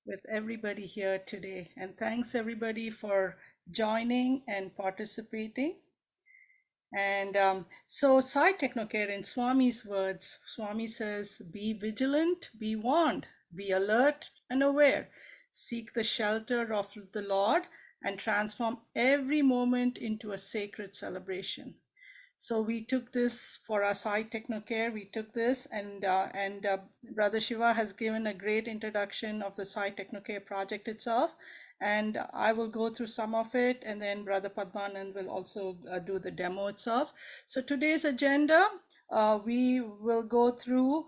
with everybody here today. And thanks everybody for joining and participating. And so Sai TechnoCare, in Swami's words, Swami says, be vigilant, be warned, be alert and aware. Seek the shelter of the Lord and transform every moment into a sacred celebration. So we took this for our Sai TechnoCare. We took this, and Brother Shiva has given a great introduction of the Sai TechnoCare project itself, and I will go through some of it, and then Brother Padmanand will also do the demo itself. So today's agenda, we will go through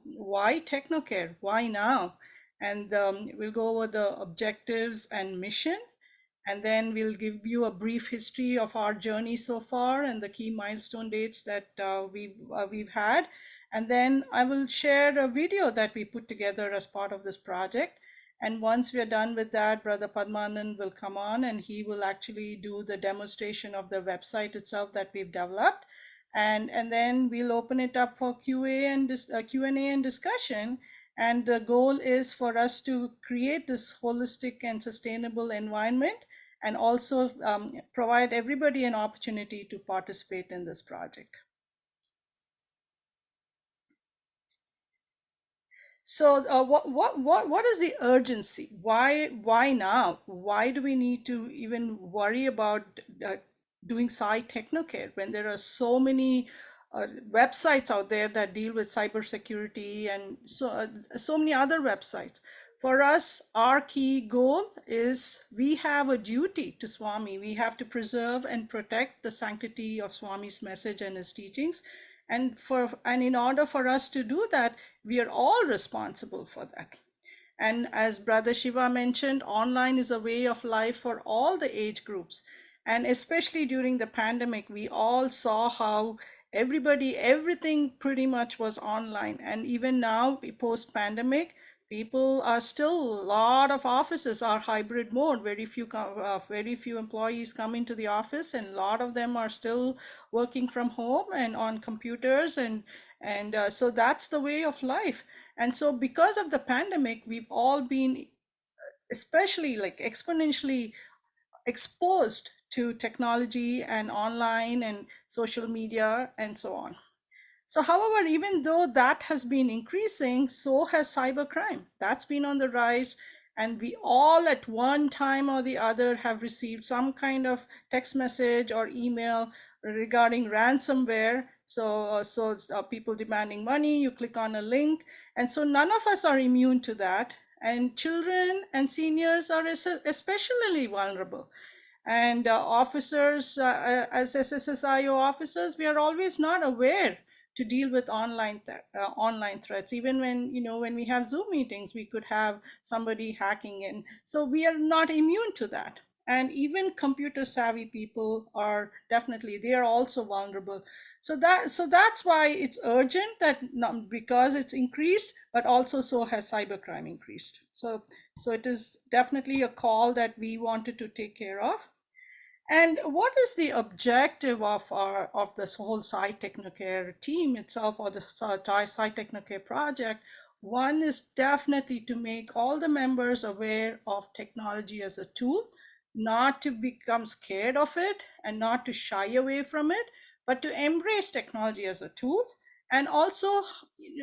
why TechnoCare, why now, and we'll go over the objectives and mission, and then we'll give you a brief history of our journey so far and the key milestone dates that we've had. And then I will share a video that we put together as part of this project. And once we are done with that, Brother Padmanand will come on and he will actually do the demonstration of the website itself that we've developed. And then we'll open it up for QA and Q&A and discussion. And the goal is for us to create this holistic and sustainable environment, and also provide everybody an opportunity to participate in this project. So what is the urgency? Why now? Why do we need to even worry about doing Sai TechnoCare when there are so many websites out there that deal with cybersecurity, and so many other websites? For us, our key goal is we have a duty to Swami. We have to preserve and protect the sanctity of Swami's message and his teachings. And in order for us to do that, we are all responsible for that. And as Brother Shiva mentioned, online is a way of life for all the age groups. And especially during the pandemic, we all saw how everything pretty much was online. And even now, post pandemic, people are still, a lot of offices are hybrid mode. Very few employees come into the office, and a lot of them are still working from home and on computers, and so that's the way of life. And so because of the pandemic, we've all been especially like exponentially exposed to technology and online and social media and so on. So, however, even though that has been increasing, so has cybercrime. That's been on the rise. And we all, at one time or the other, have received some kind of text message or email regarding ransomware. So people demanding money, you click on a link. And so none of us are immune to that. And children and seniors are especially vulnerable. And officers, as SSSIO officers, we are always not aware to deal with online threats. Even when we have Zoom meetings, we could have somebody hacking in. So we are not immune to that. And even computer savvy people are definitely, they are also vulnerable. So that's why it's urgent, that not because it's increased, but also so has cybercrime increased. So it is definitely a call that we wanted to take care of. And what is the objective of this whole Sai TechnoCare team itself, or the Sai TechnoCare project? One is definitely to make all the members aware of technology as a tool, not to become scared of it and not to shy away from it, but to embrace technology as a tool. And also,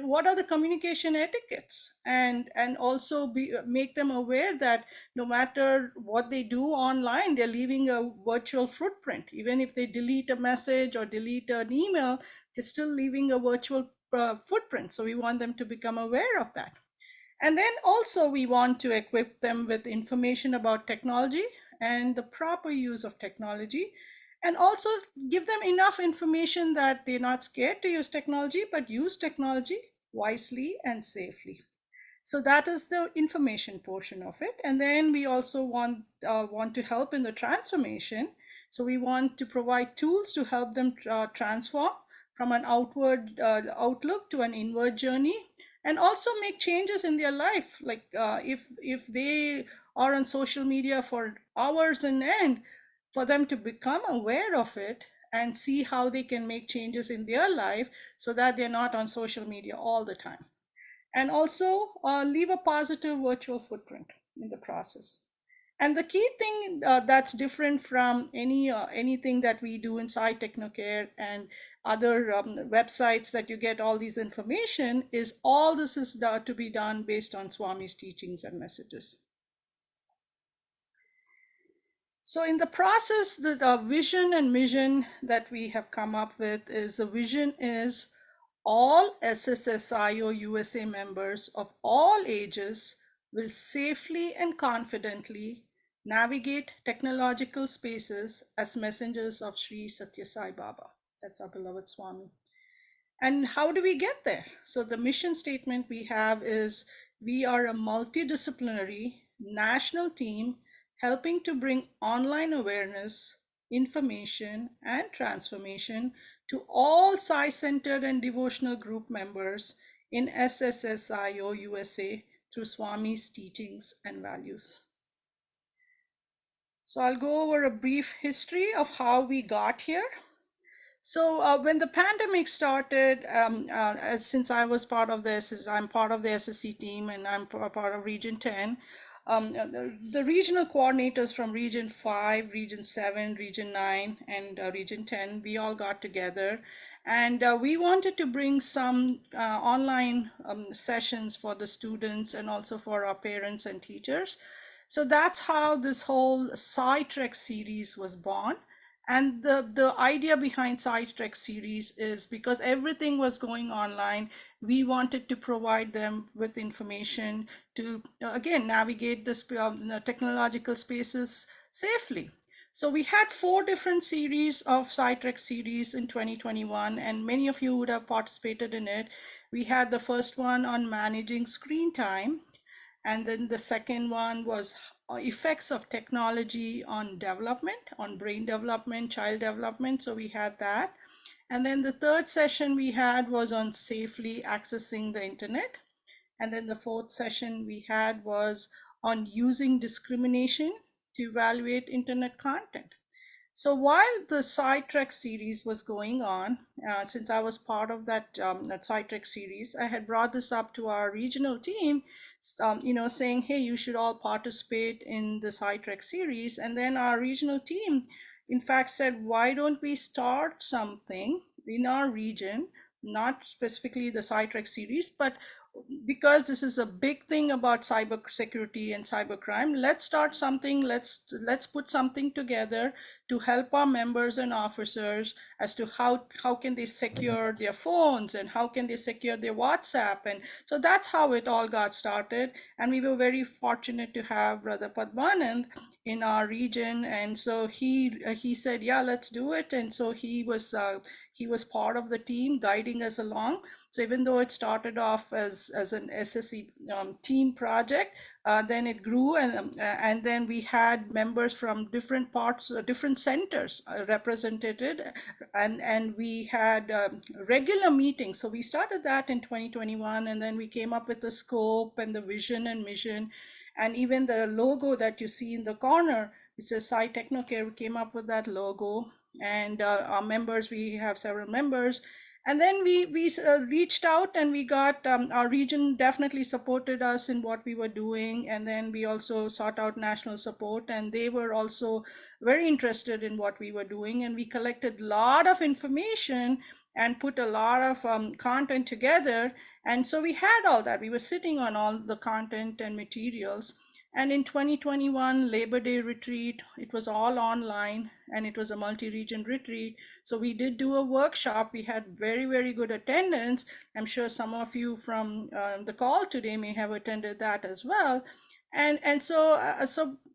what are the communication etiquettes, and also make them aware that no matter what they do online, they're leaving a virtual footprint. Even if they delete a message or delete an email, they're still leaving a virtual footprint. So we want them to become aware of that. And then also we want to equip them with information about technology and the proper use of technology, and also give them enough information that they're not scared to use technology, but use technology wisely and safely. So that is the information portion of it. And then we also want to help in the transformation. So we want to provide tools to help them transform from an outward outlook to an inward journey, and also make changes in their life. Like if they are on social media for hours and end, for them to become aware of it and see how they can make changes in their life so that they're not on social media all the time. and also leave a positive virtual footprint in the process. And the key thing that's different from anything that we do in Sai TechnoCare and other websites that you get all these information is all this is to be done based on Swami's teachings and messages. So in the process, the vision and mission that we have come up with is the vision is all SSSIO-USA members of all ages will safely and confidently navigate technological spaces as messengers of Sri Sathya Sai Baba. That's our beloved Swami. And how do we get there? So the mission statement we have is we are a multidisciplinary national team helping to bring online awareness, information, and transformation to all Sai-centered and devotional group members in SSSIO USA through Swami's teachings and values. So I'll go over a brief history of how we got here. So when the pandemic started, since I was part of this, I'm part of the SSC team and I'm part of Region 10. The regional coordinators from Region 5, Region 7, Region 9, and Region 10, we all got together and we wanted to bring some online sessions for the students and also for our parents and teachers. So that's how this whole Sai Trek series was born. And the idea behind Sai Trek series is because everything was going online, we wanted to provide them with information to, again, navigate this technological spaces safely. So we had 4 different series of Sai Trek series in 2021, and many of you would have participated in it. We had the first one on managing screen time, and then the second one was effects of technology on development, on brain development, child development. So we had that. And then the third session we had was on safely accessing the internet. And then the fourth session we had was on using discrimination to evaluate internet content. So while the Sidetrack series was going on, since I was part of that Sidetrack series, I had brought this up to our regional team, saying, hey, you should all participate in the Sidetrack series. And then our regional team, in fact, said, why don't we start something in our region, not specifically the Sidetrack series, but because this is a big thing about cyber security and cybercrime, let's start something. Let's put something together to help our members and officers as to how can they secure their phones and how can they secure their WhatsApp. And so that's how it all got started. And we were very fortunate to have Brother Padmanand in our region, and so he said, yeah, let's do it. And so he was part of the team guiding us along. So even though it started off as an SSE team project, then it grew, and then we had members from different parts, different centers represented, and we had regular meetings. So we started that in 2021, and then we came up with the scope and the vision and mission, and even the logo that you see in the corner, which says Sai TechnoCare, we came up with that logo. And our members, we have several members. And then we reached out, and we got our region definitely supported us in what we were doing. And then we also sought out national support, and they were also very interested in what we were doing. And we collected a lot of information and put a lot of content together. And so we had all that. We were sitting on all the content and materials. And in 2021 Labor Day retreat, it was all online, and it was a multi-region retreat. So we did do a workshop. We had very, very good attendance. I'm sure some of you from the call today may have attended that as well. And so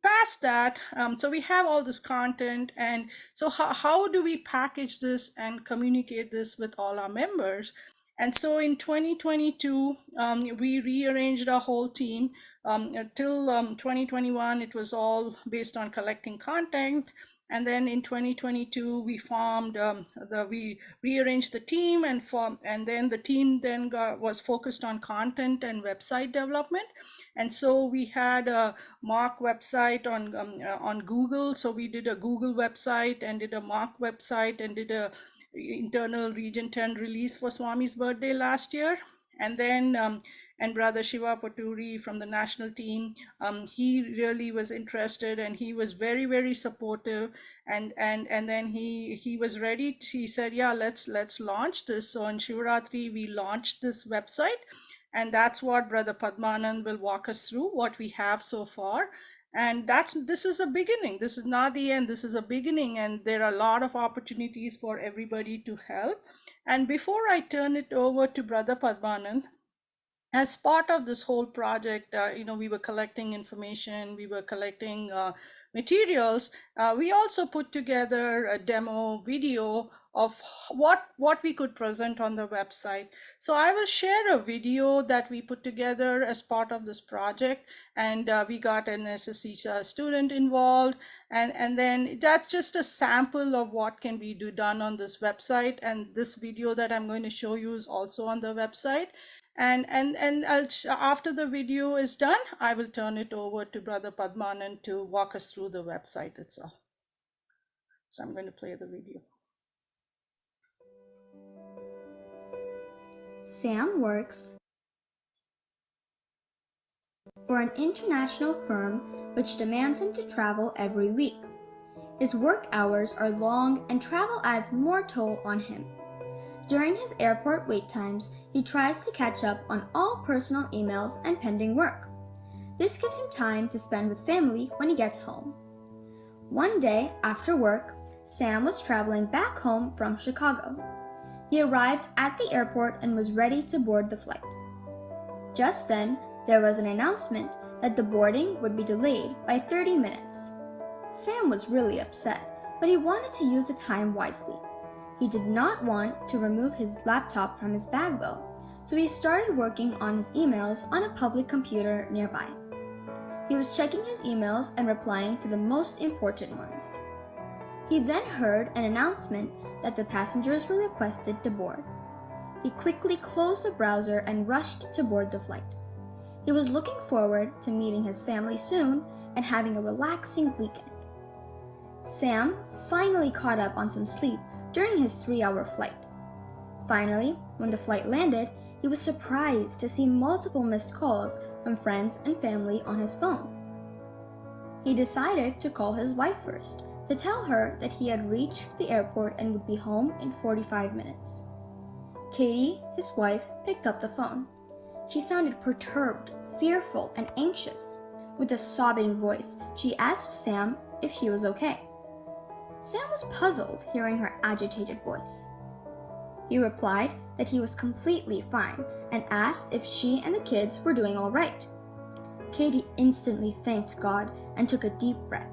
past that, so we have all this content. And so how do we package this and communicate this with all our members? And so in 2022, we rearranged our whole team. Till 2021, it was all based on collecting content. And then in 2022, we formed, we rearranged the team and then the team then was focused on content and website development. And so we had a mock website on Google. So we did a Google website and did a mock website and did a internal Region 10 release for Swami's birthday last year. And then and Brother Shiva Paturi from the national team. He really was interested, and he was very, very supportive. And then he was ready. He said, "Yeah, let's launch this." So on Shivaratri, we launched this website, and that's what Brother Padmanand will walk us through what we have so far. And this is a beginning. This is not the end. This is a beginning, and there are a lot of opportunities for everybody to help. And before I turn it over to Brother Padmanand, as part of this whole project, we were collecting information, we were collecting materials. We also put together a demo video of what we could present on the website. So I will share a video that we put together as part of this project, and we got an SSC student involved, and then that's just a sample of what can be done on this website. And this video that I'm going to show you is also on the website. And after the video is done, I will turn it over to Brother Padmanand to walk us through the website itself. So I'm going to play the video. Sam works for an international firm which demands him to travel every week. His work hours are long and travel adds more toll on him. During his airport wait times, he tries to catch up on all personal emails and pending work. This gives him time to spend with family when he gets home. One day after work, Sam was traveling back home from Chicago. He arrived at the airport and was ready to board the flight. Just then, there was an announcement that the boarding would be delayed by 30 minutes. Sam was really upset, but he wanted to use the time wisely. He did not want to remove his laptop from his bag though, so he started working on his emails on a public computer nearby. He was checking his emails and replying to the most important ones. He then heard an announcement that the passengers were requested to board. He quickly closed the browser and rushed to board the flight. He was looking forward to meeting his family soon and having a relaxing weekend. Sam finally caught up on some sleep during his 3-hour flight. Finally, when the flight landed, he was surprised to see multiple missed calls from friends and family on his phone. He decided to call his wife first to tell her that he had reached the airport and would be home in 45 minutes. Katie, his wife, picked up the phone. She sounded perturbed, fearful, and anxious. With a sobbing voice, she asked Sam if he was okay. Sam was puzzled hearing her agitated voice. He replied that he was completely fine and asked if she and the kids were doing all right. Katie instantly thanked God and took a deep breath.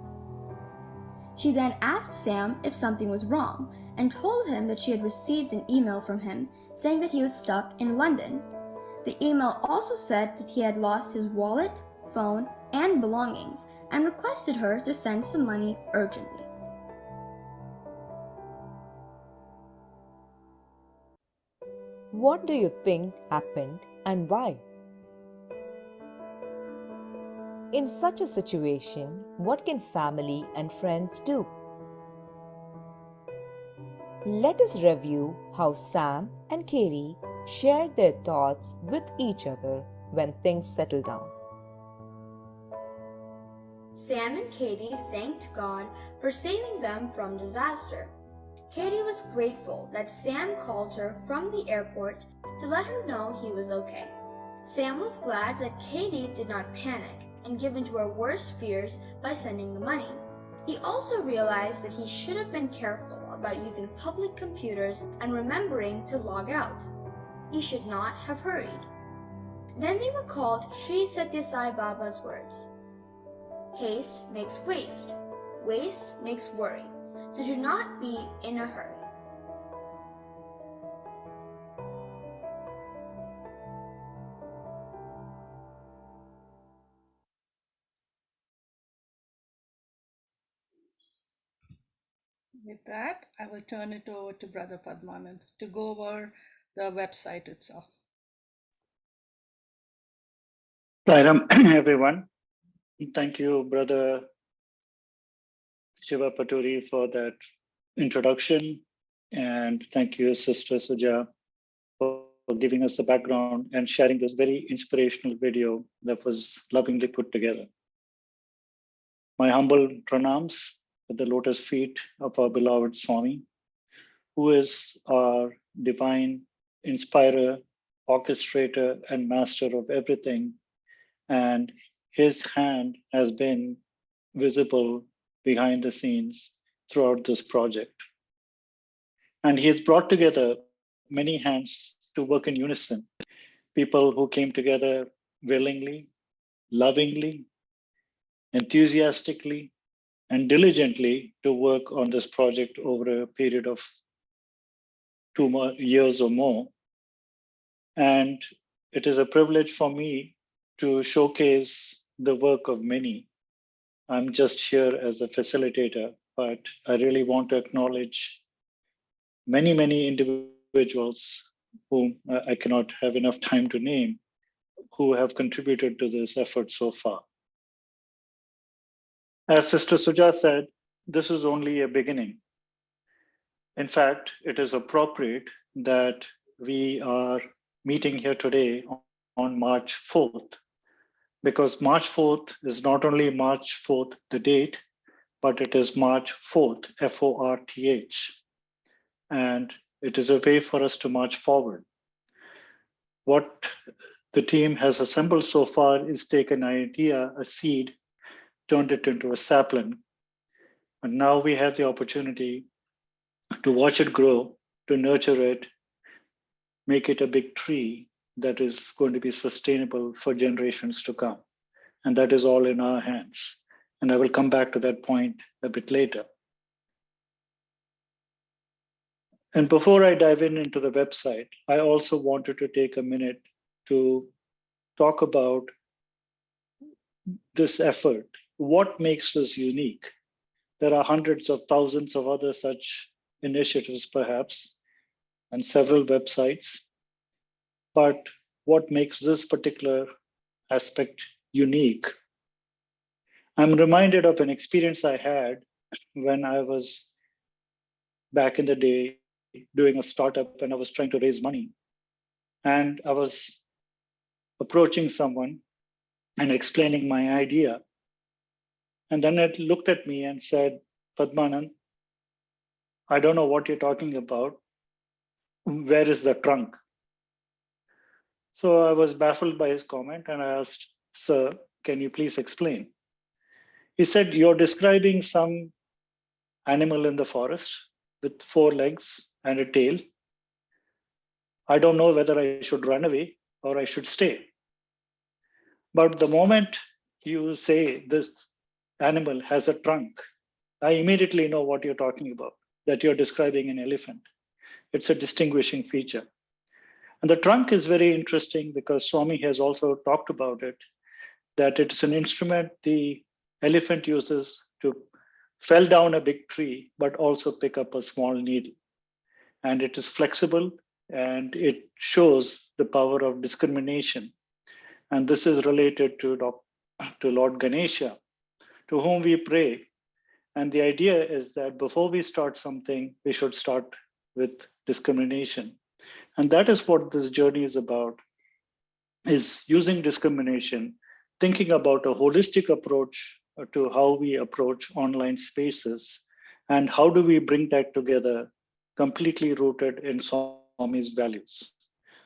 She then asked Sam if something was wrong and told him that she had received an email from him saying that he was stuck in London. The email also said that he had lost his wallet, phone, and belongings and requested her to send some money urgently. What do you think happened and why? In such a situation, what can family and friends do? Let us review how Sam and Katie shared their thoughts with each other when things settled down. Sam and Katie thanked God for saving them from disaster. Katie was grateful that Sam called her from the airport to let her know he was okay. Sam was glad that Katie did not panic and give in to her worst fears by sending the money. He also realized that he should have been careful about using public computers and remembering to log out. He should not have hurried. Then they recalled Sri Sathya Sai Baba's words. Haste makes waste. Waste makes worry. So do not be in a hurry. With that, I will turn it over to Brother Padmanand to go over the website itself. Rairam, everyone. Thank you, Brother Shiva Paturi, for that introduction. And thank you, Sister Suja, for giving us the background and sharing this very inspirational video that was lovingly put together. My humble pranams at the lotus feet of our beloved Swami, who is our divine inspirer, orchestrator, and master of everything. And his hand has been visible behind the scenes throughout this project. And he has brought together many hands to work in unison. People who came together willingly, lovingly, enthusiastically, and diligently to work on this project over a period of 2 years or more. And it is a privilege for me to showcase the work of many. I'm just here as a facilitator, but I really want to acknowledge many, many individuals whom I cannot have enough time to name, who have contributed to this effort so far. As Sister Suja said, this is only a beginning. In fact, it is appropriate that we are meeting here today on March 4th, because March 4th is not only March 4th, the date, but it is March 4th, F-O-R-T-H. And it is a way for us to march forward. What the team has assembled so far is take an idea, a seed, turned it into a sapling. And now we have the opportunity to watch it grow, to nurture it, make it a big tree that is going to be sustainable for generations to come. And that is all in our hands. And I will come back to that point a bit later. And before I dive into the website, I also wanted to take a minute to talk about this effort. What makes this unique? There are hundreds of thousands of other such initiatives, perhaps, and several websites. But what makes this particular aspect unique? I'm reminded of an experience I had when I was back in the day doing a startup and I was trying to raise money. And I was approaching someone and explaining my idea. And then it looked at me and said, Padmanand, I don't know what you're talking about. Where is the trunk? So I was baffled by his comment and I asked, Sir, can you please explain? He said, you're describing some animal in the forest with 4 legs and a tail. I don't know whether I should run away or I should stay. But the moment you say this animal has a trunk, I immediately know what you're talking about, that you're describing an elephant. It's a distinguishing feature. And the trunk is very interesting because Swami has also talked about it, that it's an instrument the elephant uses to fell down a big tree, but also pick up a small needle. And it is flexible and it shows the power of discrimination. And this is related to Lord Ganesha, to whom we pray. And the idea is that before we start something, we should start with discrimination. And that is what this journey is about, is using discrimination, thinking about a holistic approach to how we approach online spaces, and how do we bring that together, completely rooted in Swami's values.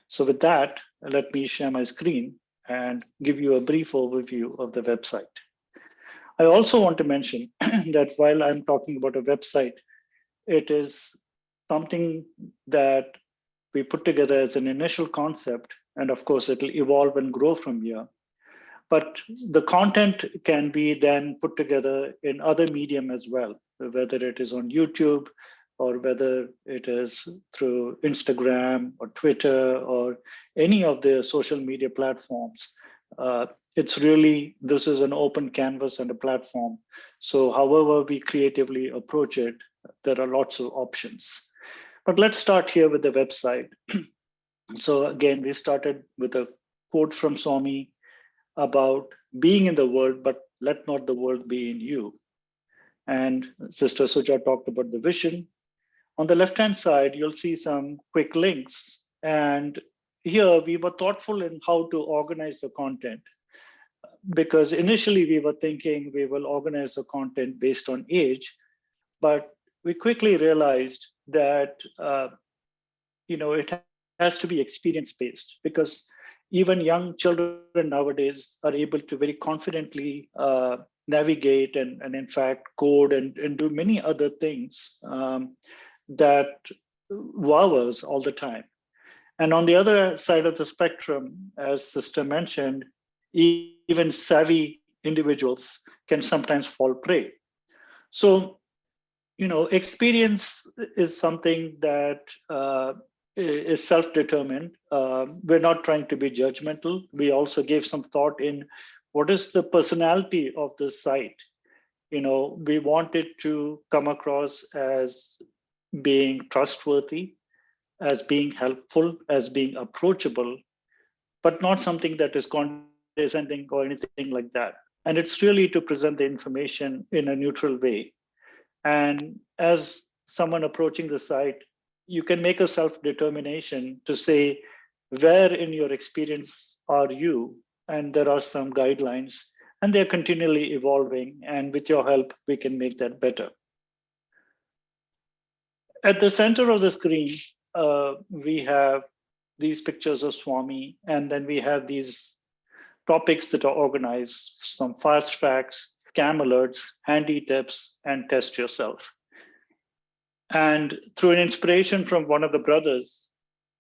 So with that, let me share my screen and give you a brief overview of the website. I also want to mention that while I'm talking about a website, it is something that we put together as an initial concept, and of course it'll evolve and grow from here. But the content can be then put together in other medium as well, whether it is on YouTube or whether it is through Instagram or Twitter or any of the social media platforms. It's really, this is an open canvas and a platform. So however we creatively approach it, there are lots of options. But let's start here with the website. So again, we started with a quote from Swami about being in the world, but let not the world be in you. And Sister Suja talked about the vision. On the left-hand side, you'll see some quick links. And here we were thoughtful in how to organize the content, because initially we were thinking we will organize the content based on age, but we quickly realized that it has to be experience based, because even young children nowadays are able to very confidently navigate and in fact code and do many other things that wow us all the time. And on the other side of the spectrum, as Sister mentioned, even savvy individuals can sometimes fall prey. So, experience is something that is self-determined. We're not trying to be judgmental. We also gave some thought in what is the personality of this site. We want it to come across as being trustworthy, as being helpful, as being approachable, but not something that is condescending or anything like that. And it's really to present the information in a neutral way. And as someone approaching the site, you can make a self-determination to say, where in your experience are you? And there are some guidelines, and they're continually evolving. And with your help, we can make that better. At the center of the screen, we have these pictures of Swami, and then we have these topics that are organized, some fast facts, scam alerts, handy tips, and test yourself. And through an inspiration from one of the brothers,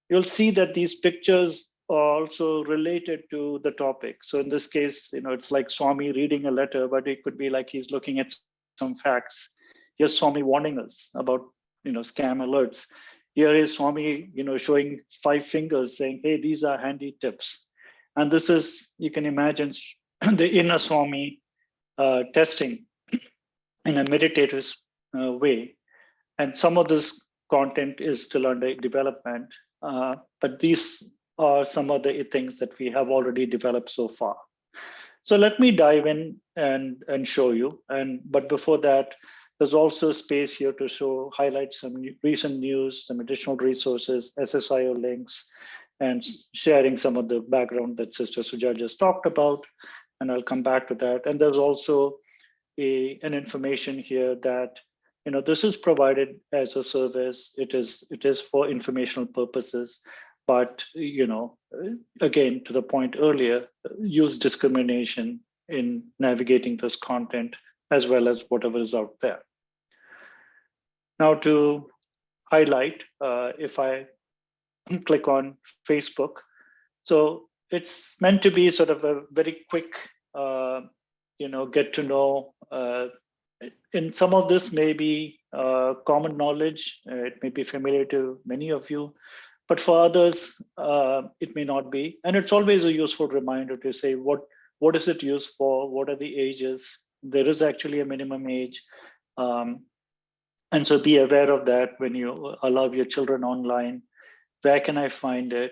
you'll see that these pictures are also related to the topic. So in this case, it's like Swami reading a letter, but it could be like he's looking at some facts. Here's Swami warning us about, scam alerts. Here is Swami, showing 5 fingers saying, hey, these are handy tips. And this is, you can imagine the inner Swami testing in a meditative way. And some of this content is still under development, but these are some of the things that we have already developed so far. So let me dive in and show you. But before that, there's also space here to highlight some recent news, some additional resources, SSIO links, and sharing some of the background that Sister Suja just talked about. And I'll come back to that. And there's also an information here that this is provided as a service. It is for informational purposes, but again, to the point earlier, use discrimination in navigating this content as well as whatever is out there. Now to highlight, if I click on Facebook, so it's meant to be sort of a very quick, get to know. And some of this may be common knowledge. It may be familiar to many of you, but for others, it may not be. And it's always a useful reminder to say, what is it used for? What are the ages? There is actually a minimum age. And so be aware of that when you allow your children online. Where can I find it?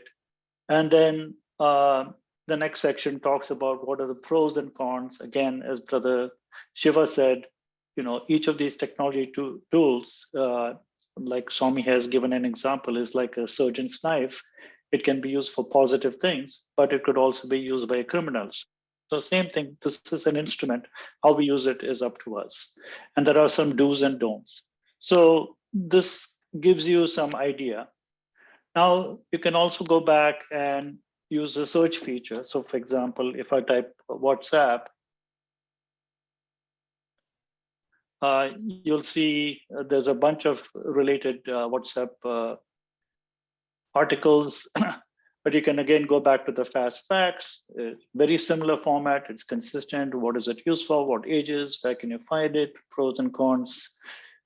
And then the next section talks about what are the pros and cons. Again, as Brother Shiva said, each of these technology tools, like Swami has given an example, is like a surgeon's knife. It can be used for positive things, but it could also be used by criminals. So same thing, this is an instrument. How we use it is up to us. And there are some do's and don'ts. So this gives you some idea. Now you can also go back and use the search feature. So for example, if I type WhatsApp, you'll see there's a bunch of related WhatsApp articles, but you can again go back to the fast facts, very similar format, it's consistent. What is it used for? What ages? Where can you find it? Pros and cons,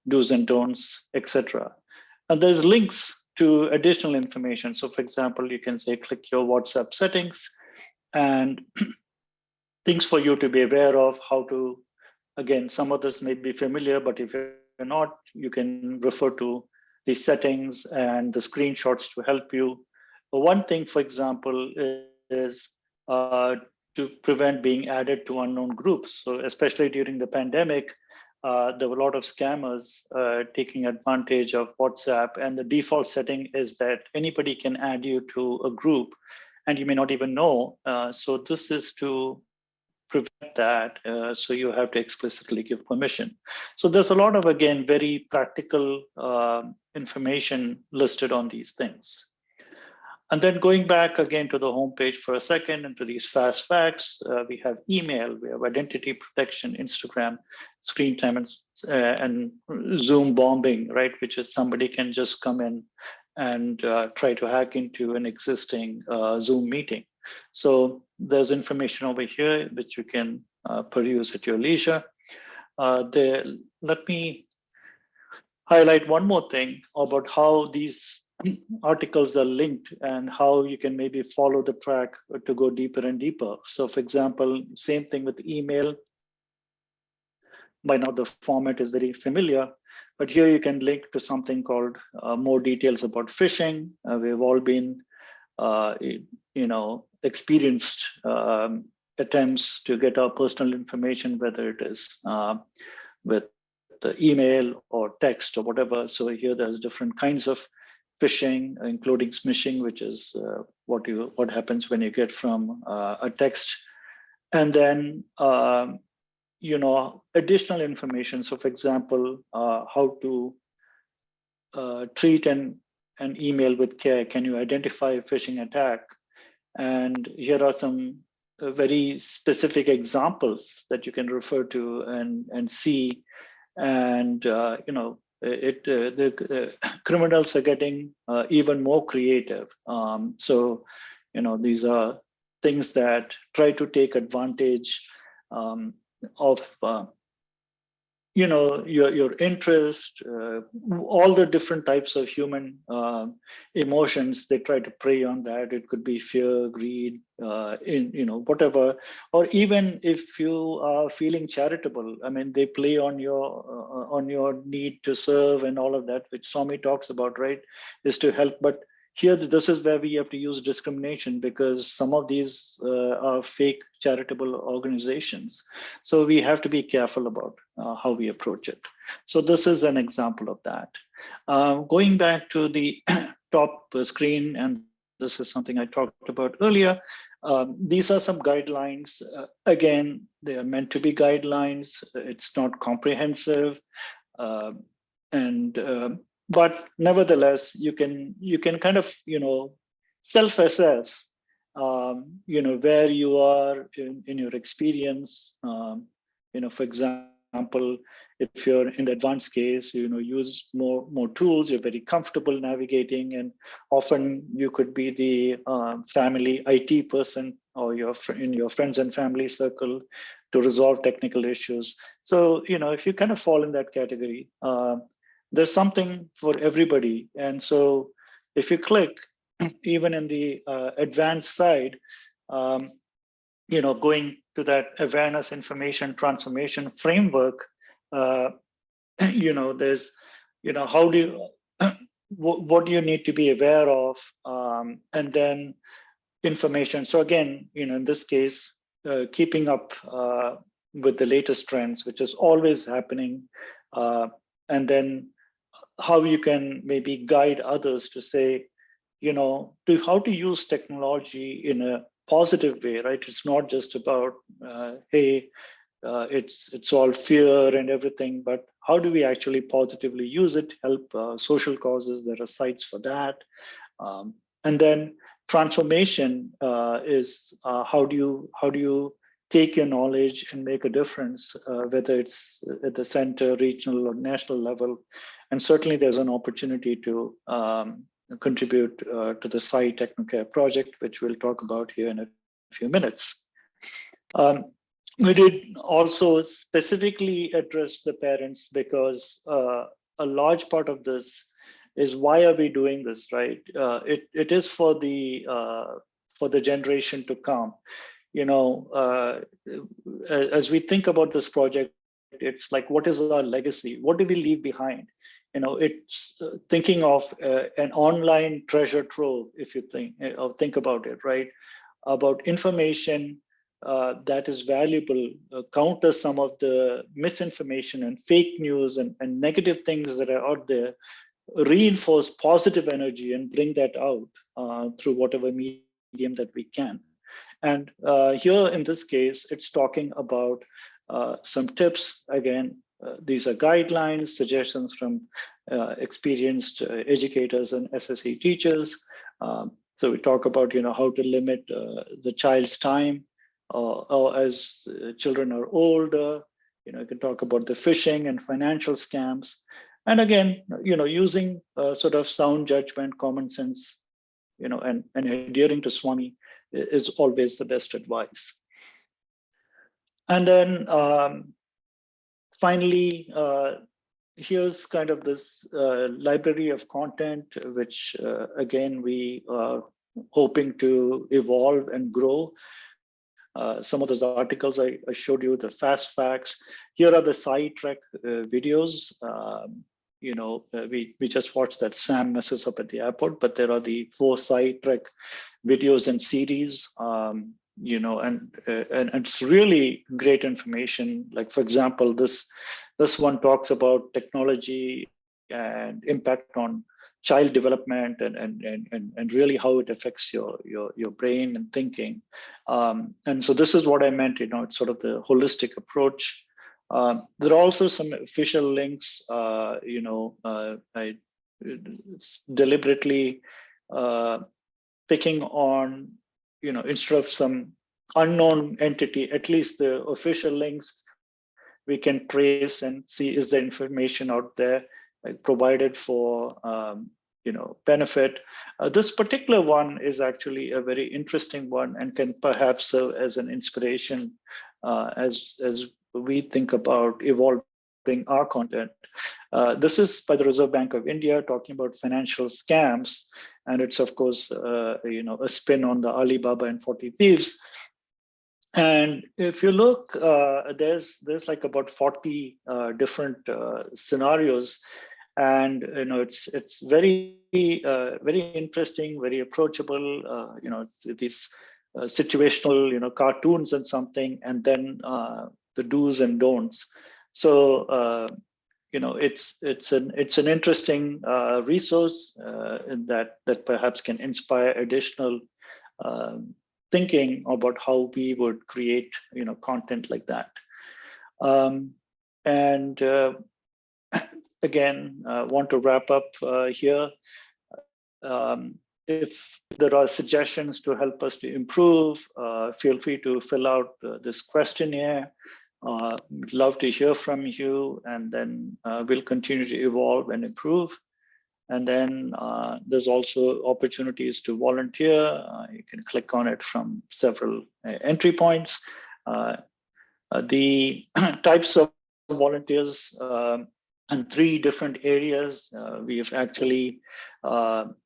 do's and don'ts, etc. And there's links to additional information. So for example, you can say, click your WhatsApp settings and things for you to be aware of, how to, again, some of this may be familiar, but if you're not, you can refer to the settings and the screenshots to help you. But one thing, for example, is to prevent being added to unknown groups. So especially during the pandemic, there were a lot of scammers taking advantage of WhatsApp, and the default setting is that anybody can add you to a group, and you may not even know. So this is to prevent that. So you have to explicitly give permission. So there's a lot of, again, very practical information listed on these things. And then going back again to the homepage for a second and to these fast facts, we have email, we have identity protection, Instagram, screen time, and Zoom bombing, right? Which is somebody can just come in and try to hack into an existing Zoom meeting. So there's information over here which you can peruse at your leisure. Let me highlight one more thing about how these articles are linked and how you can maybe follow the track to go deeper and deeper. So for example, same thing with email. By now the format is very familiar, but here you can link to something called more details about phishing. We've all been, experienced attempts to get our personal information, whether it is with the email or text or whatever. So here there's different kinds of phishing, including smishing, which is what happens when you get from a text, and then additional information. So, for example, how to treat an email with care. Can you identify a phishing attack? And here are some very specific examples that you can refer to and see. And the criminals are getting even more creative. So, these are things that try to take advantage of your interest, all the different types of human emotions. They try to prey on that. It could be fear, greed, whatever. Or even if you are feeling charitable, I mean, they play on your need to serve and all of that, which Swami talks about, right? Is to help. But here, this is where we have to use discrimination, because some of these are fake charitable organizations. So we have to be careful about how we approach it. So this is an example of that. Going back to the top screen, and this is something I talked about earlier, these are some guidelines. Again, they are meant to be guidelines. It's not comprehensive. But nevertheless, you can kind of self-assess where you are in your experience. For example, if you're in the advanced case, use more tools. You're very comfortable navigating, and often you could be the family IT person or in your friends and family circle to resolve technical issues. So if you kind of fall in that category, there's something for everybody. And so if you click, even in the advanced side, going to that awareness information transformation framework, there's, how do you, what do you need to be aware of, and then information. So again, in this case, keeping up with the latest trends, which is always happening, and then how you can maybe guide others to say, to how to use technology in a positive way, right? It's not just about, hey, it's all fear and everything, but how do we actually positively use it, help social causes? There are sites for that. And then transformation is how do you take your knowledge and make a difference, whether it's at the center, regional, or national level. And certainly there's an opportunity to contribute to the Sai TechnoCare project, which we'll talk about here in a few minutes. We did also specifically address the parents, because a large part of this is, why are we doing this, right? It is for the generation to come. As we think about this project, it's like, what is our legacy? What do we leave behind? It's thinking of an online treasure trove, if you think about it, right? About information that is valuable, counter some of the misinformation and fake news and negative things that are out there, reinforce positive energy and bring that out through whatever medium that we can. And here in this case, it's talking about some tips. Again, these are guidelines, suggestions from experienced educators and SSE teachers. So we talk about, how to limit the child's time, or as children are older. You can talk about the phishing and financial scams. And again, using sort of sound judgment, common sense, and adhering to Swami is always the best advice. And then finally, here's kind of this library of content, which again, we are hoping to evolve and grow. Some of those articles I showed you, the fast facts. Here are the Sai Trek videos. We just watched that Sam messes up at the airport, but there are the 4 Sai Trek videos and series. And it's really great information. Like, for example, this one talks about technology and impact on child development and really how it affects your brain and thinking. And so this is what I meant, it's sort of the holistic approach. There are also some official links, I deliberately picking on, instead of some unknown entity, at least the official links we can trace and see is the information out there provided for benefit. This particular one is actually a very interesting one and can perhaps serve as an inspiration as we think about evolving our content. This is by the Reserve Bank of India, talking about financial scams, and it's of course a spin on the Alibaba and 40 Thieves. And if you look, there's like about 40 different scenarios, and it's very very interesting, very approachable. It's these situational cartoons and something, and then the do's and don'ts. So it's an interesting resource that perhaps can inspire additional thinking about how we would create content like that. And again, want to wrap up here. If there are suggestions to help us to improve, feel free to fill out this questionnaire. We'd love to hear from you, and then we'll continue to evolve and improve. And then there's also opportunities to volunteer. You can click on it from several entry points. The types of volunteers in 3 different areas. We have actually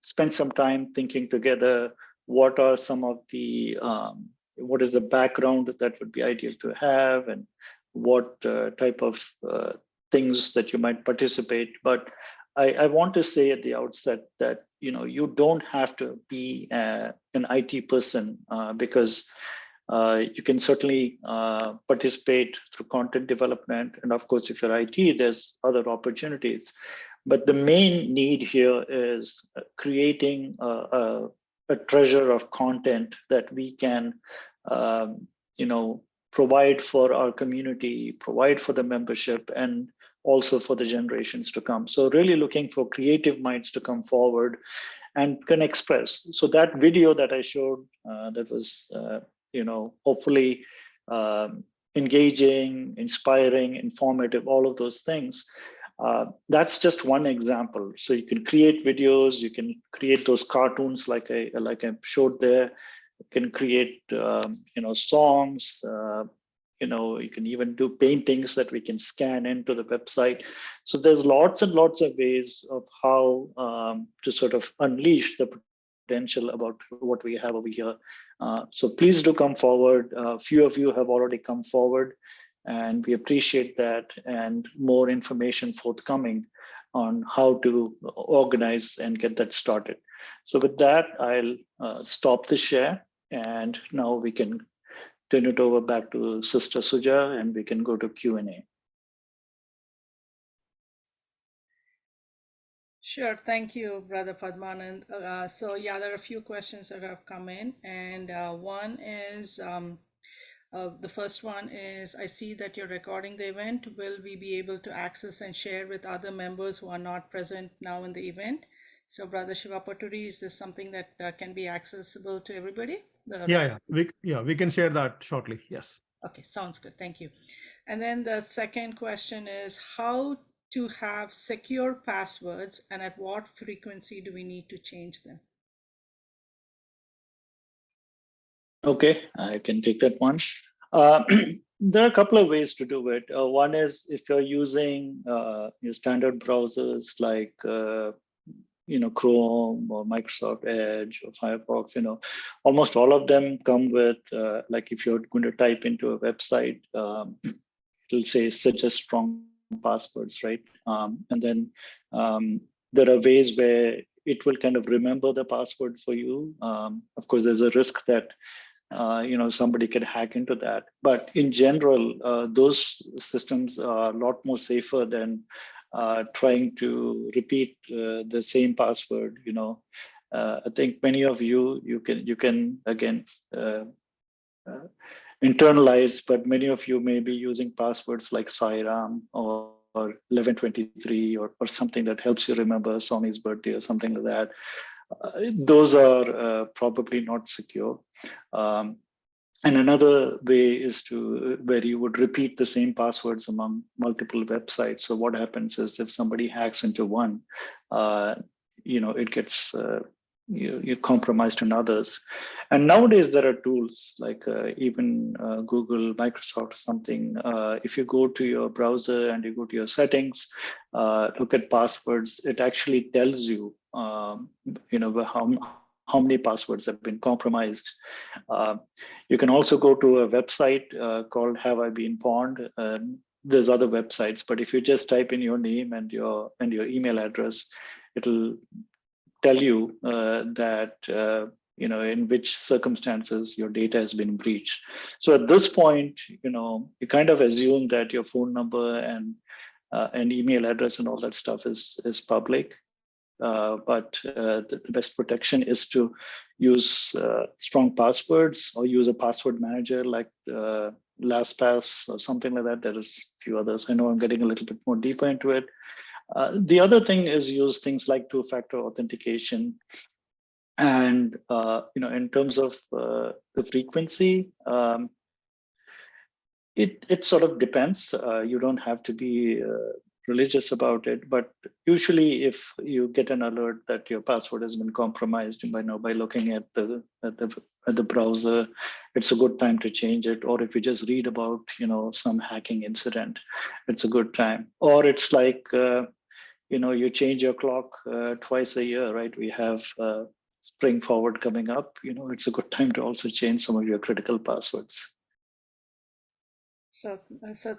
spent some time thinking together what are some of the, what is the background that would be ideal to have, and what type of things that you might participate. But I want to say at the outset that you don't have to be an IT person because you can certainly participate through content development. And of course, if you're IT, there's other opportunities. But the main need here is creating a treasure of content that we can provide for our community, provide for the membership, and also for the generations to come. So really looking for creative minds to come forward and can express. So that video that I showed that was hopefully engaging, inspiring, informative, all of those things. That's just one example. So you can create videos, you can create those cartoons like I showed there. You can create songs. You can even do paintings that we can scan into the website. So there's lots and lots of ways of how to sort of unleash the potential about what we have over here. So please do come forward. A few of you have already come forward, and we appreciate that, and more information forthcoming on how to organize and get that started. So with that, I'll stop the share, and now we can turn it over back to Sister Suja, and we can go to Q&A. Sure, thank you, Brother Padmanand. So yeah, there are a few questions that have come in, and one is, the first one is, I see that you're recording the event. Will we be able to access and share with other members who are not present now in the event? So Brother Shivapaturi, is this something that can be accessible to everybody? We can share that shortly. Yes. Okay, sounds good. Thank you. And then the second question is how to have secure passwords and at what frequency do we need to change them? Okay, I can take that one. There are a couple of ways to do it. One is if you're using your standard browsers like Chrome or Microsoft Edge or Firefox, almost all of them come with like if you're going to type into a website, it'll say suggest strong passwords, right? And then there are ways where it will kind of remember the password for you. Of course, there's a risk that somebody could hack into that. But in general, those systems are a lot more safer than trying to repeat the same password. I think many of you can again internalize, but many of you may be using passwords like Sairam or 1123 or something that helps you remember Swami's birthday or something like that. Those are probably not secure. And another way is where you would repeat the same passwords among multiple websites. So what happens is if somebody hacks into one, it gets you're compromised in others. And nowadays there are tools like even Google, Microsoft, or something. If you go to your browser and you go to your settings, look at passwords, it actually tells you, how many passwords have been compromised. You can also go to a website called Have I Been Pawned? There's other websites, but if you just type in your name and your email address, it'll tell you that in which circumstances your data has been breached. So at this point, you kind of assume that your phone number and email address and all that stuff is public. But the best protection is to use strong passwords or use a password manager like LastPass or something like that. There is a few others. I know I'm getting a little bit more deeper into it. The other thing is use things like two-factor authentication. And in terms of the frequency, it sort of depends. You don't have to be religious about it, but usually if you get an alert that your password has been compromised by looking at the browser, it's a good time to change it. Or if you just read about some hacking incident, it's a good time. Or it's like you change your clock twice a year, right? We have spring forward coming up. It's a good time to also change some of your critical passwords. So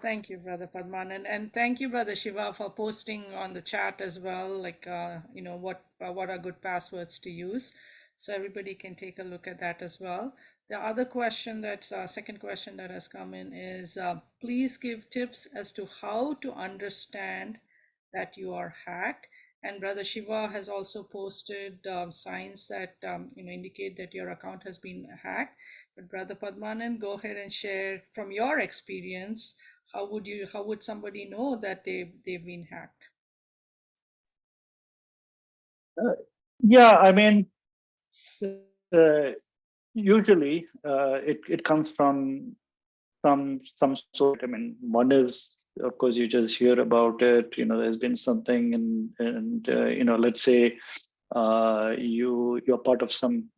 thank you, Brother Padman, and thank you, Brother Shiva, for posting on the chat as well, like what are good passwords to use, so everybody can take a look at that as well. The other question second question that has come in is, please give tips as to how to understand that you are hacked. And Brother Shiva has also posted signs that indicate that your account has been hacked. But Brother Padmanand, go ahead and share from your experience. How would somebody know that they've been hacked? Yeah, I mean, usually it comes from some sort. I mean, one is, of course, you just hear about it. There's been something, and let's say you're part of some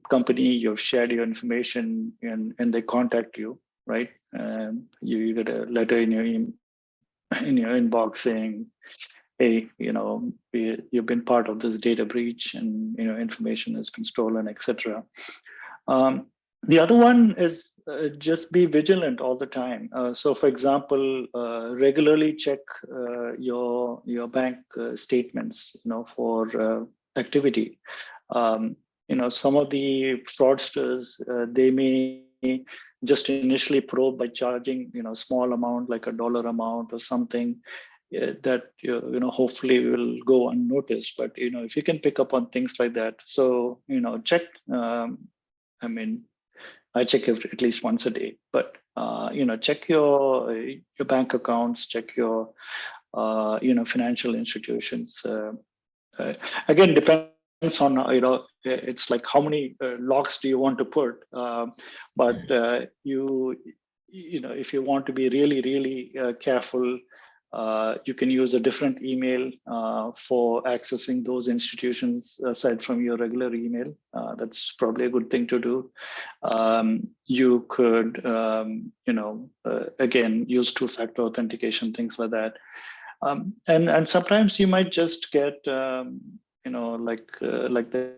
company, you've shared your information, and they contact you, right? You get a letter in your inbox saying, hey, you've been part of this data breach, and information has been stolen, etc. The other one is just be vigilant all the time. So, for example, regularly check your bank statements, for activity. Some of the fraudsters, they may just initially probe by charging, small amount like $1 amount or something that hopefully will go unnoticed. But if you can pick up on things like that, so check. I mean, I check at least once a day, but check your bank accounts, check your financial institutions. Again, depends on it's like how many locks do you want to put, but if you want to be really really careful, you can use a different email for accessing those institutions aside from your regular email. That's probably a good thing to do. You could again use two-factor authentication, things like that. And sometimes you might just get like the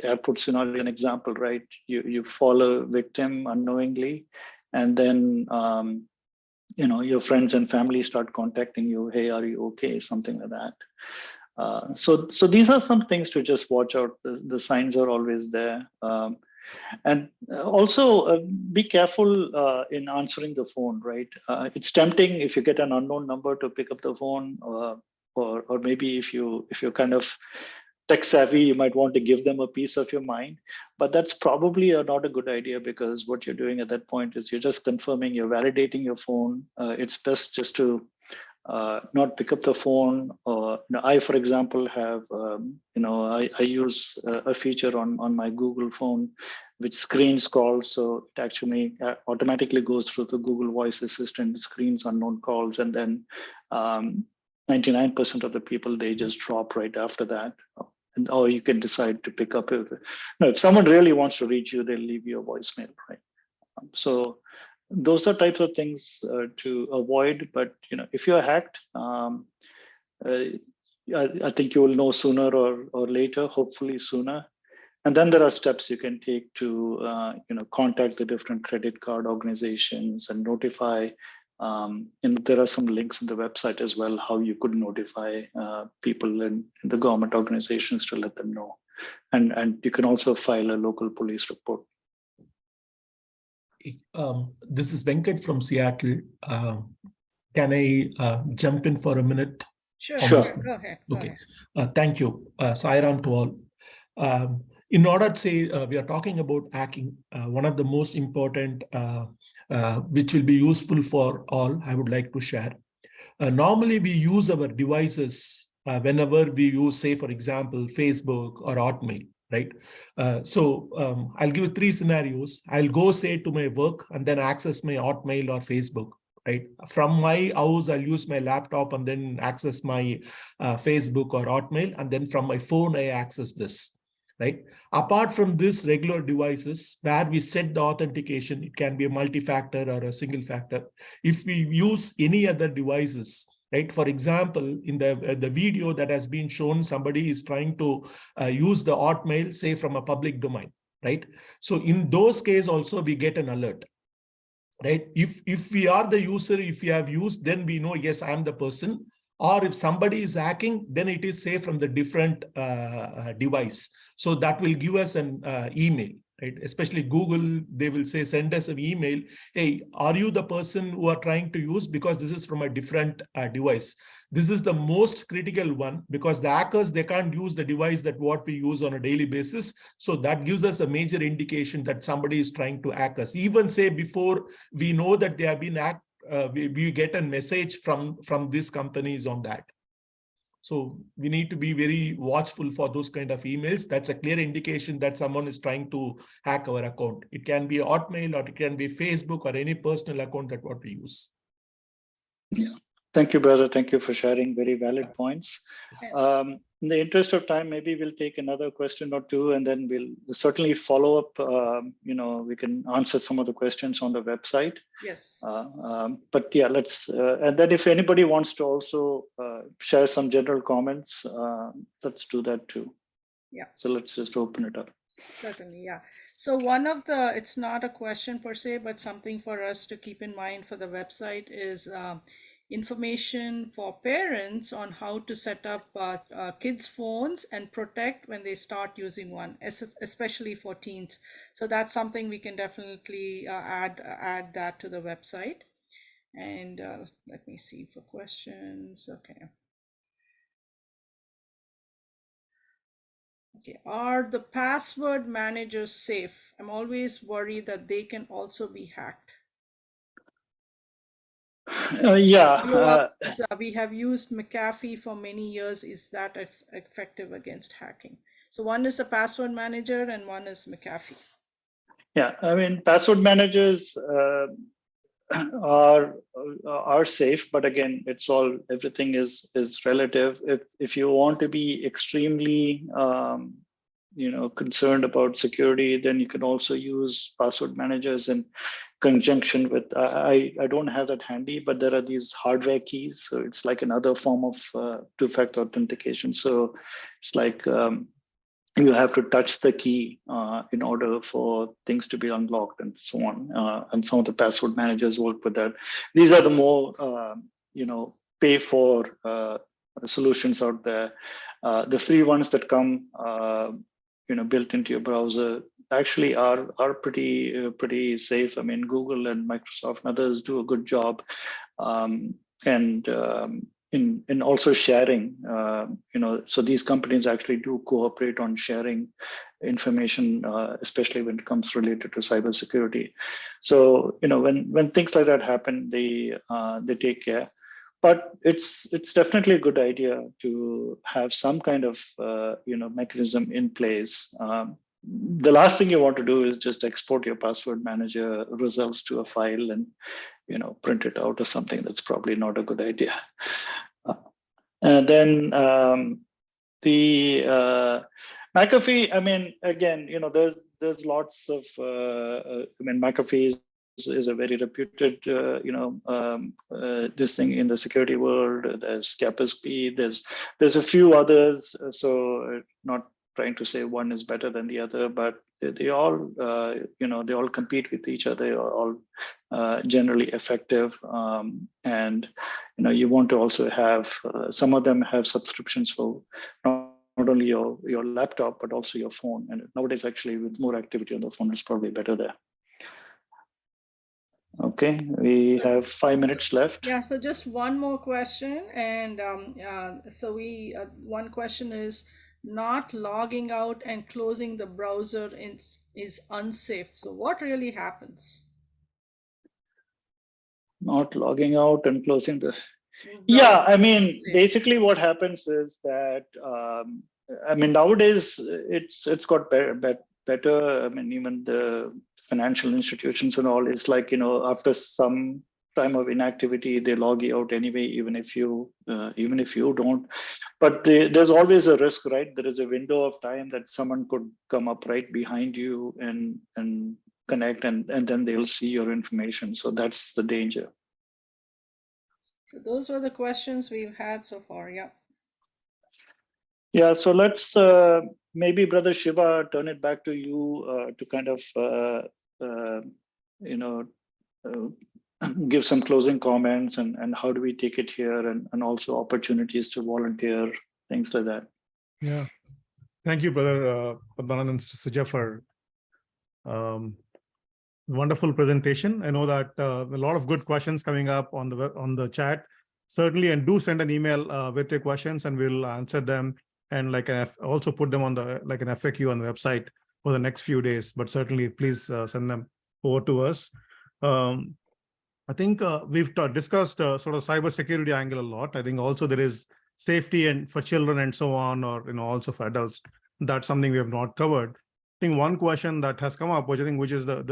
airport scenario, an example, right? You fall a victim unknowingly, and then your friends and family start contacting you. Hey, are you okay? Something like that. So these are some things to just watch out. The signs are always there. And also be careful in answering the phone, right? It's tempting if you get an unknown number to pick up the phone, or maybe if you're kind of tech savvy, you might want to give them a piece of your mind. But that's probably not a good idea, because what you're doing at that point is you're just confirming, you're validating your phone. It's best just to not pick up the phone. I, for example, have I use a feature on my Google phone which screens calls, so it actually automatically goes through the Google Voice Assistant, screens unknown calls, and then 99% of the people, they just drop right after that. Or you can decide to pick up. If someone really wants to reach you, they'll leave you a voicemail, right? So those are types of things to avoid. But if you're hacked, I think you will know sooner or later, hopefully sooner. And then there are steps you can take to contact the different credit card organizations and notify. And there are some links in the website as well how you could notify people in the government organizations to let them know. And you can also file a local police report. This is Venkat from Seattle. Can I jump in for a minute? Sure. Go ahead. Okay. Thank you. Sairam to all. In order to say we are talking about hacking, one of the most important, which will be useful for all, I would like to share. Normally, we use our devices whenever we use, say, for example, Facebook or Hotmail, right? I'll give you 3 scenarios. I'll go, say, to my work and then access my Hotmail or Facebook, right? From my house, I'll use my laptop and then access my Facebook or Hotmail. And then from my phone, I access this, right? Apart from this regular devices where we set the authentication, it can be a multi-factor or a single factor. If we use any other devices, right? For example, in the video that has been shown, somebody is trying to use the Hotmail, say from a public domain, right? So in those cases also we get an alert, right? If we are the user, if we have used, then we know, yes, I am the person. Or if somebody is hacking, then it is, say, from the different device. So that will give us an email, right? Especially Google, they will say, send us an email. Hey, are you the person who are trying to use? Because this is from a different device. This is the most critical one, because the hackers, they can't use the device that what we use on a daily basis. So that gives us a major indication that somebody is trying to hack us. Even, say, before we know that they have been hacked, we get a message from these companies on that. So we need to be very watchful for those kind of emails. That's a clear indication that someone is trying to hack our account. It can be Hotmail, or it can be Facebook, or any personal account that what we use. Yeah. Thank you, brother. Thank you for sharing very valid points. In the interest of time, maybe we'll take another question or two, and then we'll certainly follow up. We can answer some of the questions on the website. Yes. But yeah, let's, and then if anybody wants to also share some general comments, let's do that too. Yeah. So let's just open it up. Certainly, yeah. So it's not a question per se, but something for us to keep in mind for the website is, information for parents on how to set up kids' phones and protect when they start using one, especially for teens. So that's something we can definitely add that to the website. And let me see for questions. Okay. Okay, are the password managers safe? I'm always worried that they can also be hacked. Yeah. We have used McAfee for many years. Is that effective against hacking? So one is the password manager and one is McAfee. Yeah, I mean, password managers are safe, but again, everything is relative. If you want to be extremely concerned about security, then you can also use password managers in conjunction with. I don't have that handy, but there are these hardware keys, so it's like another form of two-factor authentication. So it's like you have to touch the key in order for things to be unlocked and so on. And some of the password managers work with that. These are the more, pay for solutions out there. The free ones that come, built into your browser actually are pretty safe. I mean, Google and Microsoft and others do a good job. And in also sharing, so these companies actually do cooperate on sharing information, especially when it comes related to cybersecurity. So when things like that happen, they take care. But it's definitely a good idea to have some kind of mechanism in place. The last thing you want to do is just export your password manager results to a file and print it out or something. That's probably not a good idea. And then the McAfee, I mean, again, there's lots of, McAfee is a very reputed, this thing in the security world. There's Kaspersky, there's a few others. So not trying to say one is better than the other, but they all, they all compete with each other. They are all generally effective. And, you want to also have, some of them have subscriptions for not only your laptop, but also your phone. And nowadays, actually, with more activity on the phone, it's probably better there. Okay, we have 5 minutes left. Yeah, so just one more question. And so one question is, not logging out and closing the browser is unsafe. So what really happens? Not logging out and closing the... Browser Yeah, I is mean, unsafe. basically what happens is that, I mean, nowadays it's got better. I mean, even the financial institutions and all, it's like, after some time of inactivity, they log you out anyway, even if you don't. But there's always a risk, right? There is a window of time that someone could come up right behind you and connect, and then they'll see your information. So that's the danger. So those were the questions we've had so far. Yeah. Yeah, so let's maybe Brother Shiva turn it back to you to kind of give some closing comments and how do we take it here, and also opportunities to volunteer, things like that. Yeah, thank you, Brother Padmanabhan and Suja, for wonderful presentation. I know that a lot of good questions coming up on the chat. Certainly, and do send an email with your questions, and we'll answer them. And also put them on an FAQ on the website for the next few days. But certainly, please send them over to us. I think we've discussed sort of cybersecurity angle a lot. I think also there is safety and for children and so on, or also for adults. That's something we have not covered. I think one question that has come up, which is the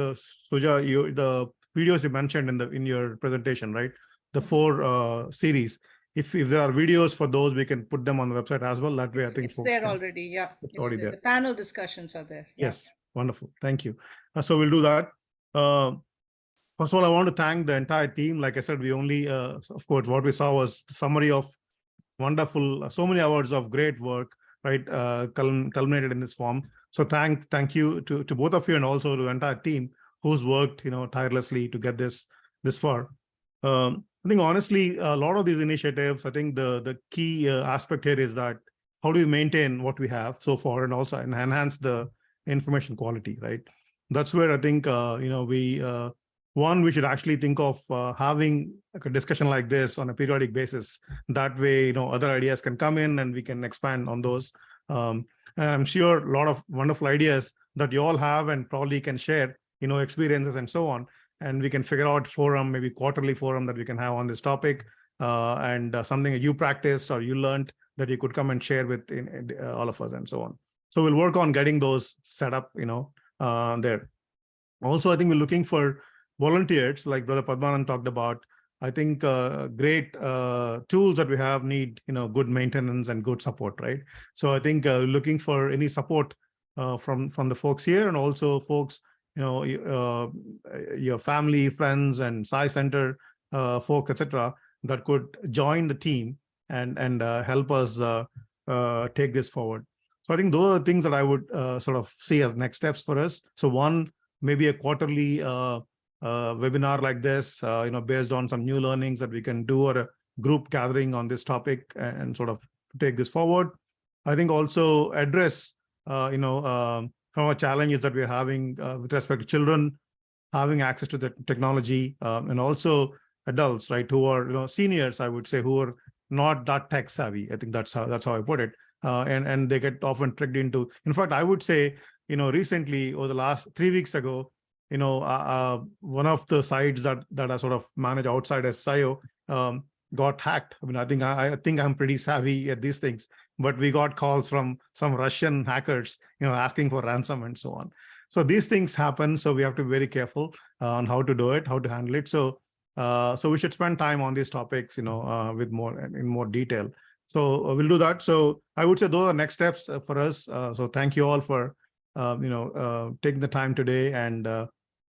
Suja, the videos you mentioned in your presentation, right? The 4 series. If there are videos for those, we can put them on the website as well. That way, I think it's folks there already. Yeah, it's already there. The panel discussions are there. Yeah. Yes, wonderful. Thank you. So we'll do that. First of all, I want to thank the entire team. Like I said, we only, of course, what we saw was the summary of wonderful, so many hours of great work, right? Culminated in this form. So thank you to both of you, and also to the entire team who's worked, tirelessly to get this far. I think honestly, a lot of these initiatives, I think the key aspect here is that how do we maintain what we have so far and also enhance the information quality, right? That's where I think, we should actually think of having like a discussion like this on a periodic basis. That way, other ideas can come in and we can expand on those. And I'm sure a lot of wonderful ideas that you all have and probably can share, experiences and so on. And we can figure out forum, maybe quarterly forum that we can have on this topic, and something that you practiced or you learned that you could come and share with all of us and so on. So we'll work on getting those set up, there. Also, I think we're looking for volunteers, like Brother Padmanand talked about. I think great tools that we have need, good maintenance and good support, right? So I think looking for any support from the folks here, and also folks, your family, friends, and Sai Center folk, etc., that could join the team and help us take this forward. So I think those are the things that I would sort of see as next steps for us. So one, maybe a quarterly webinar like this, based on some new learnings that we can do, or a group gathering on this topic and sort of take this forward. I think also address, some of the challenges that we're having with respect to children having access to the technology, and also adults, right, who are seniors, I would say, who are not that tech savvy. I think that's how I put it, and they get often tricked into. In fact, I would say, recently, or the last 3 weeks ago, one of the sites that I sort of manage outside SSIO got hacked. I mean, I think I'm pretty savvy at these things, but we got calls from some Russian hackers, asking for ransom and so on. So these things happen. So we have to be very careful on how to do it, how to handle it. So we should spend time on these topics, in more detail. So we'll do that. So I would say those are next steps for us. So thank you all for taking the time today and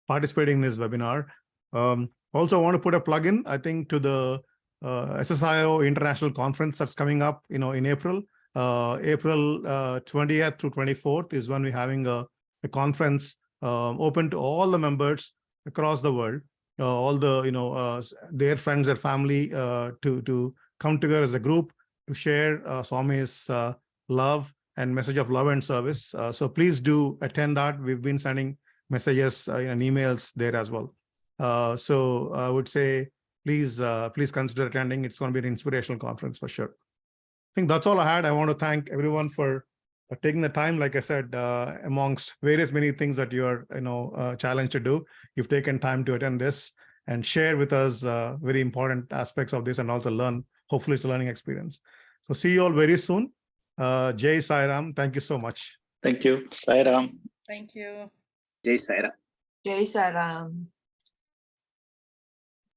participating in this webinar. Also, I want to put a plug in, I think, to the SSIO International Conference that's coming up, in April. April 20th through 24th is when we're having a conference open to all the members across the world, all the their friends, their family, to come together as a group to share Swami's love and message of love and service. So please do attend that. We've been sending messages and emails there as well. So I would say, please consider attending. It's going to be an inspirational conference for sure. I think that's all I had. I want to thank everyone for taking the time. Like I said, amongst various many things that you are challenged to do, you've taken time to attend this and share with us very important aspects of this, and also learn. Hopefully it's a learning experience. So see you all very soon. Jai Sai Ram. Thank you so much. Thank you. Sai Ram. Thank you. Jai Sai Ram. Jai Saram.